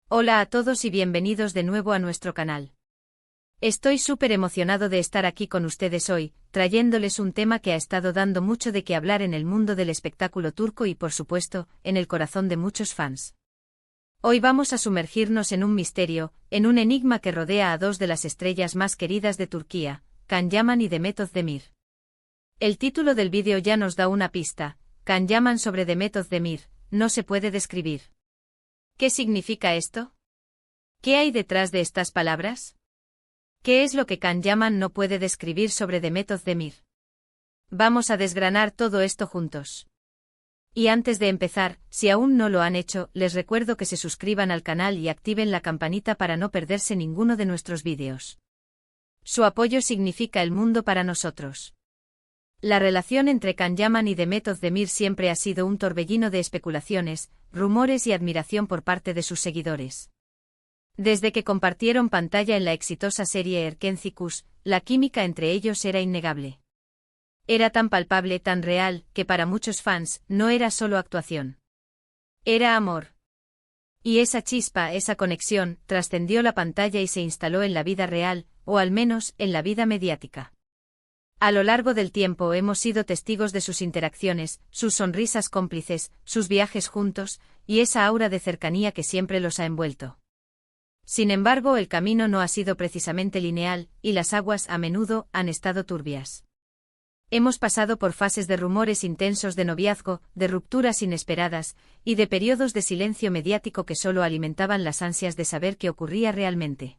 Hola a todos y bienvenidos de nuevo a nuestro canal. Estoy súper emocionado de estar aquí con ustedes hoy, trayéndoles un tema que ha estado dando mucho de qué hablar en el mundo del espectáculo turco y por supuesto, en el corazón de muchos fans. Hoy vamos a sumergirnos en un misterio, en un enigma que rodea a dos de las estrellas más queridas de Turquía, Can Yaman y Demet Özdemir. El título del vídeo ya nos da una pista: Can Yaman sobre Demet Özdemir, no se puede describir. ¿Qué significa esto? ¿Qué hay detrás de estas palabras? ¿Qué es lo que Can Yaman no puede describir sobre Demet Özdemir? Vamos a desgranar todo esto juntos. Y antes de empezar, si aún no lo han hecho, les recuerdo que se suscriban al canal y activen la campanita para no perderse ninguno de nuestros vídeos. Su apoyo significa el mundo para nosotros. La relación entre Can Yaman y Demet Özdemir siempre ha sido un torbellino de especulaciones, rumores y admiración por parte de sus seguidores. Desde que compartieron pantalla en la exitosa serie Erkenci, la química entre ellos era innegable. Era tan palpable, tan real, que para muchos fans, no era solo actuación. Era amor. Y esa chispa, esa conexión, trascendió la pantalla y se instaló en la vida real, o al menos, en la vida mediática. A lo largo del tiempo hemos sido testigos de sus interacciones, sus sonrisas cómplices, sus viajes juntos, y esa aura de cercanía que siempre los ha envuelto. Sin embargo, el camino no ha sido precisamente lineal, y las aguas, a menudo, han estado turbias. Hemos pasado por fases de rumores intensos de noviazgo, de rupturas inesperadas, y de periodos de silencio mediático que solo alimentaban las ansias de saber qué ocurría realmente.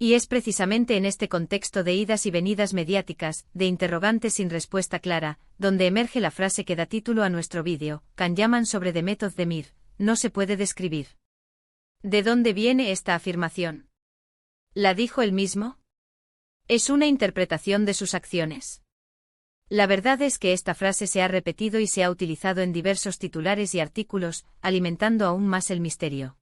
Y es precisamente en este contexto de idas y venidas mediáticas, de interrogantes sin respuesta clara, donde emerge la frase que da título a nuestro vídeo: Can Yaman sobre Demet Özdemir, no se puede describir. ¿De dónde viene esta afirmación? ¿La dijo él mismo? ¿Es una interpretación de sus acciones? La verdad es que esta frase se ha repetido y se ha utilizado en diversos titulares y artículos, alimentando aún más el misterio.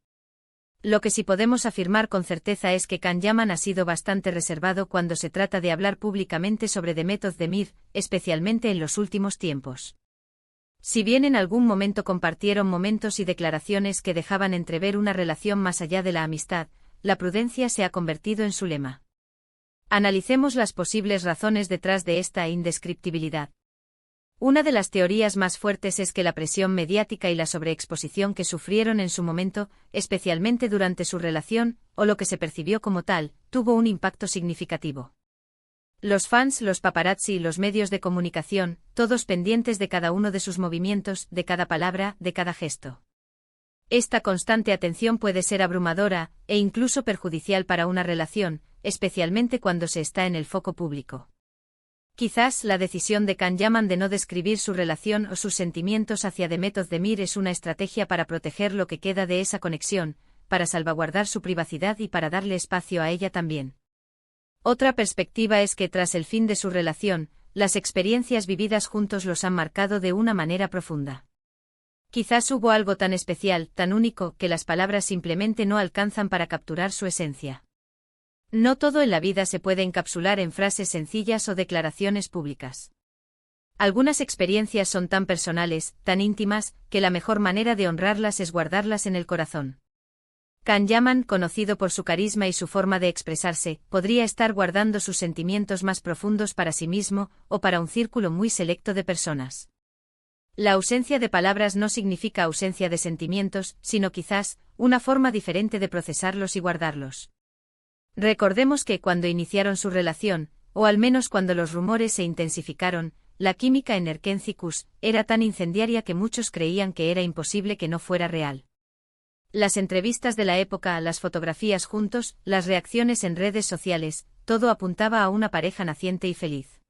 Lo que sí podemos afirmar con certeza es que Can Yaman ha sido bastante reservado cuando se trata de hablar públicamente sobre Demet Özdemir, especialmente en los últimos tiempos. Si bien en algún momento compartieron momentos y declaraciones que dejaban entrever una relación más allá de la amistad, la prudencia se ha convertido en su lema. Analicemos las posibles razones detrás de esta indescriptibilidad. Una de las teorías más fuertes es que la presión mediática y la sobreexposición que sufrieron en su momento, especialmente durante su relación, o lo que se percibió como tal, tuvo un impacto significativo. Los fans, los paparazzi y los medios de comunicación, todos pendientes de cada uno de sus movimientos, de cada palabra, de cada gesto. Esta constante atención puede ser abrumadora, e incluso perjudicial para una relación, especialmente cuando se está en el foco público. Quizás la decisión de Can Yaman de no describir su relación o sus sentimientos hacia Demet Özdemir es una estrategia para proteger lo que queda de esa conexión, para salvaguardar su privacidad y para darle espacio a ella también. Otra perspectiva es que tras el fin de su relación, las experiencias vividas juntos los han marcado de una manera profunda. Quizás hubo algo tan especial, tan único, que las palabras simplemente no alcanzan para capturar su esencia. No todo en la vida se puede encapsular en frases sencillas o declaraciones públicas. Algunas experiencias son tan personales, tan íntimas, que la mejor manera de honrarlas es guardarlas en el corazón. Can Yaman, conocido por su carisma y su forma de expresarse, podría estar guardando sus sentimientos más profundos para sí mismo, o para un círculo muy selecto de personas. La ausencia de palabras no significa ausencia de sentimientos, sino quizás, una forma diferente de procesarlos y guardarlos. Recordemos que cuando iniciaron su relación, o al menos cuando los rumores se intensificaron, la química en Erkenci era tan incendiaria que muchos creían que era imposible que no fuera real. Las entrevistas de la época, las fotografías juntos, las reacciones en redes sociales, todo apuntaba a una pareja naciente y feliz.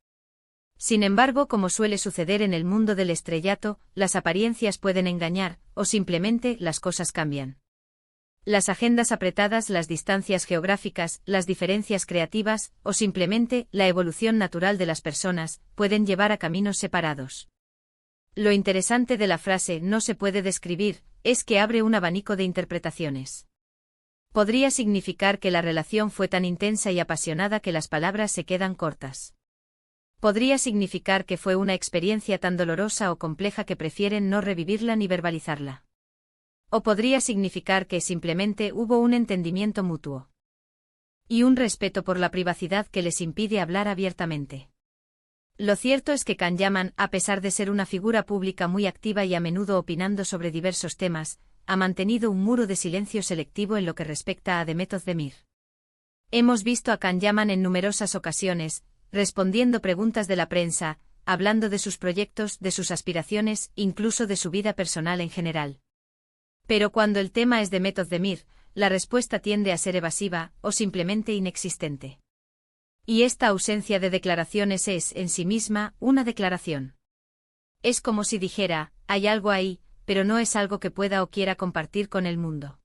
Sin embargo, como suele suceder en el mundo del estrellato, las apariencias pueden engañar, o simplemente las cosas cambian. Las agendas apretadas, las distancias geográficas, las diferencias creativas, o simplemente la evolución natural de las personas, pueden llevar a caminos separados. Lo interesante de la frase "no se puede describir" es que abre un abanico de interpretaciones. Podría significar que la relación fue tan intensa y apasionada que las palabras se quedan cortas. Podría significar que fue una experiencia tan dolorosa o compleja que prefieren no revivirla ni verbalizarla. O podría significar que simplemente hubo un entendimiento mutuo. Y un respeto por la privacidad que les impide hablar abiertamente. Lo cierto es que Can Yaman, a pesar de ser una figura pública muy activa y a menudo opinando sobre diversos temas, ha mantenido un muro de silencio selectivo en lo que respecta a Demet Özdemir. Hemos visto a Can Yaman en numerosas ocasiones, respondiendo preguntas de la prensa, hablando de sus proyectos, de sus aspiraciones, incluso de su vida personal en general. Pero cuando el tema es Demet Özdemir, la respuesta tiende a ser evasiva, o simplemente inexistente. Y esta ausencia de declaraciones es, en sí misma, una declaración. Es como si dijera, hay algo ahí, pero no es algo que pueda o quiera compartir con el mundo.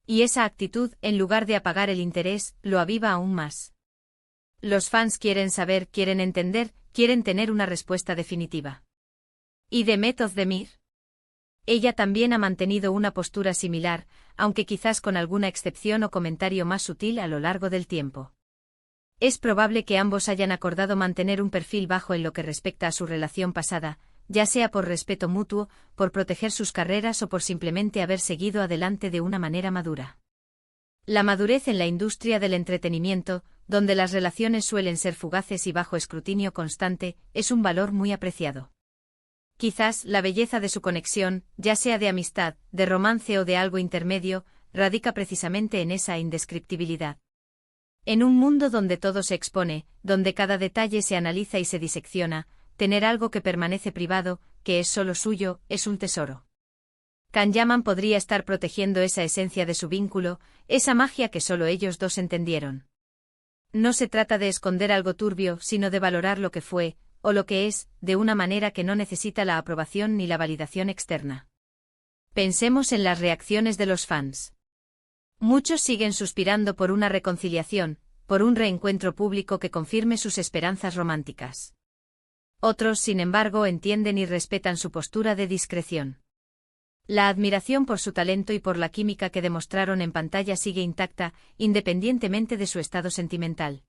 Y esa actitud, en lugar de apagar el interés, lo aviva aún más. Los fans quieren saber, quieren entender, quieren tener una respuesta definitiva. ¿Y Demet Özdemir? Ella también ha mantenido una postura similar, aunque quizás con alguna excepción o comentario más sutil a lo largo del tiempo. Es probable que ambos hayan acordado mantener un perfil bajo en lo que respecta a su relación pasada, ya sea por respeto mutuo, por proteger sus carreras o por simplemente haber seguido adelante de una manera madura. La madurez en la industria del entretenimiento, donde las relaciones suelen ser fugaces y bajo escrutinio constante, es un valor muy apreciado. Quizás la belleza de su conexión, ya sea de amistad, de romance o de algo intermedio, radica precisamente en esa indescriptibilidad. En un mundo donde todo se expone, donde cada detalle se analiza y se disecciona, tener algo que permanece privado, que es solo suyo, es un tesoro. Can Yaman podría estar protegiendo esa esencia de su vínculo, esa magia que solo ellos dos entendieron. No se trata de esconder algo turbio, sino de valorar lo que fue, o lo que es, de una manera que no necesita la aprobación ni la validación externa. Pensemos en las reacciones de los fans. Muchos siguen suspirando por una reconciliación, por un reencuentro público que confirme sus esperanzas románticas. Otros, sin embargo, entienden y respetan su postura de discreción. La admiración por su talento y por la química que demostraron en pantalla sigue intacta, independientemente de su estado sentimental.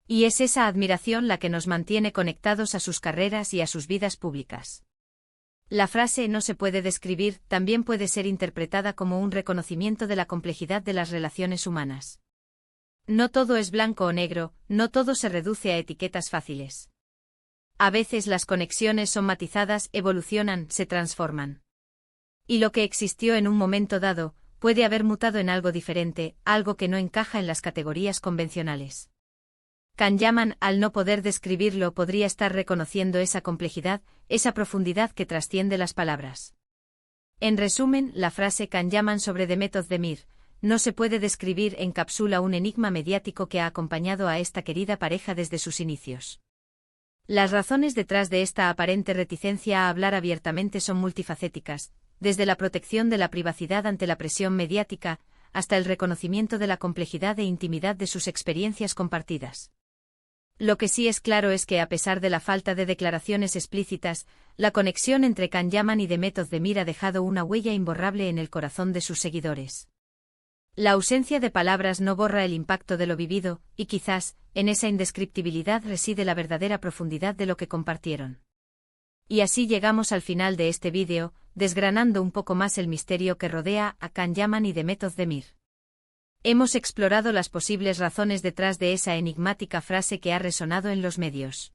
Y es esa admiración la que nos mantiene conectados a sus carreras y a sus vidas públicas. La frase no se puede describir también puede ser interpretada como un reconocimiento de la complejidad de las relaciones humanas. No todo es blanco o negro, no todo se reduce a etiquetas fáciles. A veces las conexiones son matizadas, evolucionan, se transforman. Y lo que existió en un momento dado, puede haber mutado en algo diferente, algo que no encaja en las categorías convencionales. Can Yaman, al no poder describirlo, podría estar reconociendo esa complejidad, esa profundidad que trasciende las palabras. En resumen, la frase Can Yaman sobre Demet Özdemir, no se puede describir, encapsula un enigma mediático que ha acompañado a esta querida pareja desde sus inicios. Las razones detrás de esta aparente reticencia a hablar abiertamente son multifacéticas, desde la protección de la privacidad ante la presión mediática, hasta el reconocimiento de la complejidad e intimidad de sus experiencias compartidas. Lo que sí es claro es que a pesar de la falta de declaraciones explícitas, la conexión entre Can Yaman y Demet Özdemir ha dejado una huella imborrable en el corazón de sus seguidores. La ausencia de palabras no borra el impacto de lo vivido, y quizás, en esa indescriptibilidad reside la verdadera profundidad de lo que compartieron. Y así llegamos al final de este vídeo, desgranando un poco más el misterio que rodea a Can Yaman y Demet Özdemir. Hemos explorado las posibles razones detrás de esa enigmática frase que ha resonado en los medios.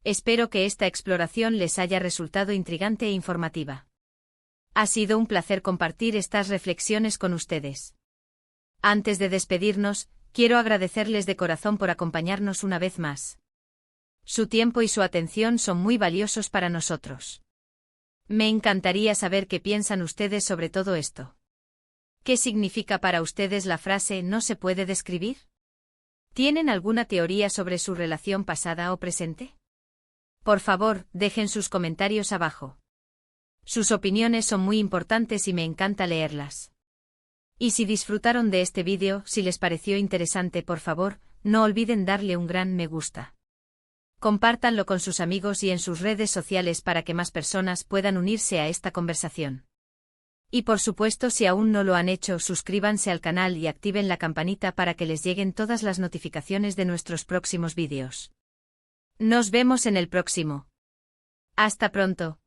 Espero que esta exploración les haya resultado intrigante e informativa. Ha sido un placer compartir estas reflexiones con ustedes. Antes de despedirnos, quiero agradecerles de corazón por acompañarnos una vez más. Su tiempo y su atención son muy valiosos para nosotros. Me encantaría saber qué piensan ustedes sobre todo esto. ¿Qué significa para ustedes la frase no se puede describir? ¿Tienen alguna teoría sobre su relación pasada o presente? Por favor, dejen sus comentarios abajo. Sus opiniones son muy importantes y me encanta leerlas. Y si disfrutaron de este vídeo, si les pareció interesante, por favor, no olviden darle un gran me gusta. Compártanlo con sus amigos y en sus redes sociales para que más personas puedan unirse a esta conversación. Y por supuesto, si aún no lo han hecho, suscríbanse al canal y activen la campanita para que les lleguen todas las notificaciones de nuestros próximos vídeos. Nos vemos en el próximo. Hasta pronto.